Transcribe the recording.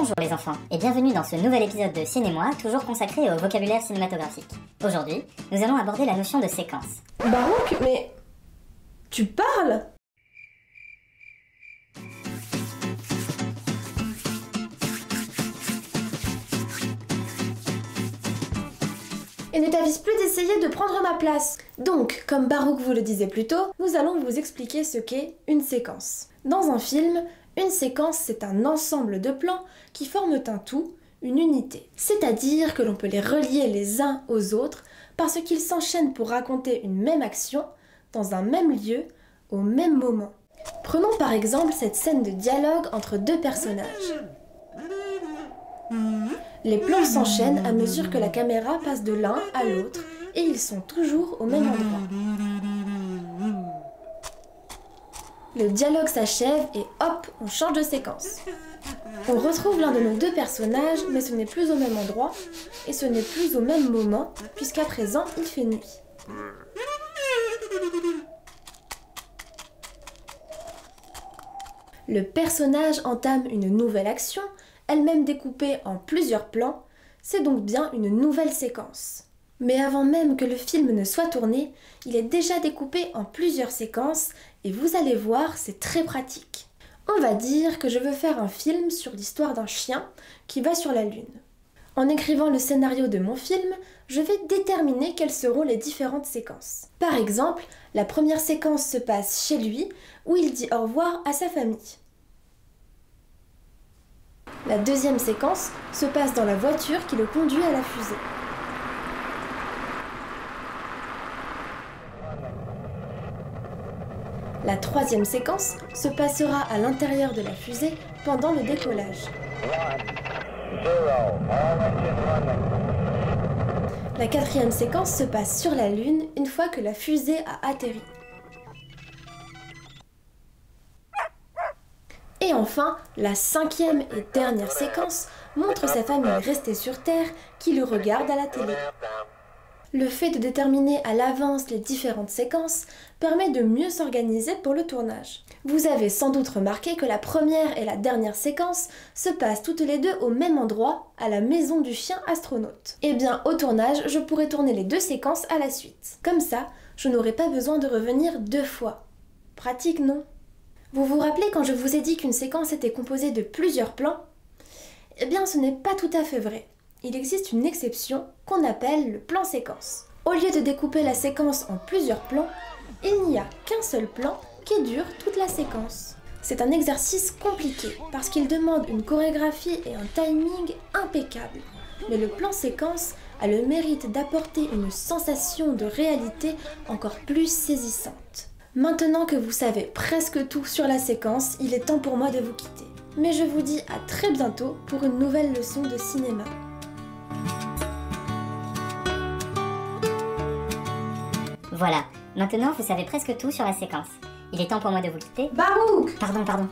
Bonjour les enfants, et bienvenue dans ce nouvel épisode de Cinémoi, toujours consacré au vocabulaire cinématographique. Aujourd'hui, nous allons aborder la notion de séquence. Barouk, mais... tu parles? Il ne t'avise plus d'essayer de prendre ma place. Donc, comme Barouk vous le disait plus tôt, nous allons vous expliquer ce qu'est une séquence. Dans un film, une séquence, c'est un ensemble de plans qui forment un tout, une unité. C'est-à-dire que l'on peut les relier les uns aux autres parce qu'ils s'enchaînent pour raconter une même action, dans un même lieu, au même moment. Prenons par exemple cette scène de dialogue entre deux personnages. Les plans s'enchaînent à mesure que la caméra passe de l'un à l'autre et ils sont toujours au même endroit. Le dialogue s'achève et hop, on change de séquence. On retrouve l'un de nos deux personnages, mais ce n'est plus au même endroit et ce n'est plus au même moment, puisqu'à présent il fait nuit. Le personnage entame une nouvelle action, elle-même découpée en plusieurs plans, c'est donc bien une nouvelle séquence. Mais avant même que le film ne soit tourné, il est déjà découpé en plusieurs séquences et vous allez voir, c'est très pratique. On va dire que je veux faire un film sur l'histoire d'un chien qui va sur la Lune. En écrivant le scénario de mon film, je vais déterminer quelles seront les différentes séquences. Par exemple, la première séquence se passe chez lui, où il dit au revoir à sa famille. La deuxième séquence se passe dans la voiture qui le conduit à la fusée. La troisième séquence se passera à l'intérieur de la fusée pendant le décollage. La quatrième séquence se passe sur la Lune une fois que la fusée a atterri. Et enfin, la cinquième et dernière séquence montre sa famille restée sur Terre qui le regarde à la télé. Le fait de déterminer à l'avance les différentes séquences permet de mieux s'organiser pour le tournage. Vous avez sans doute remarqué que la première et la dernière séquence se passent toutes les deux au même endroit, à la maison du chien astronaute. Et bien, au tournage, je pourrais tourner les deux séquences à la suite. Comme ça, je n'aurai pas besoin de revenir deux fois. Pratique, non? Vous vous rappelez quand je vous ai dit qu'une séquence était composée de plusieurs plans? Eh bien, ce n'est pas tout à fait vrai. Il existe une exception qu'on appelle le plan séquence. Au lieu de découper la séquence en plusieurs plans, il n'y a qu'un seul plan qui dure toute la séquence. C'est un exercice compliqué parce qu'il demande une chorégraphie et un timing impeccable. Mais le plan séquence a le mérite d'apporter une sensation de réalité encore plus saisissante. Maintenant que vous savez presque tout sur la séquence, il est temps pour moi de vous quitter. Mais je vous dis à très bientôt pour une nouvelle leçon de cinéma. Voilà, maintenant vous savez presque tout sur la séquence. Il est temps pour moi de vous quitter. Barouk! Pardon.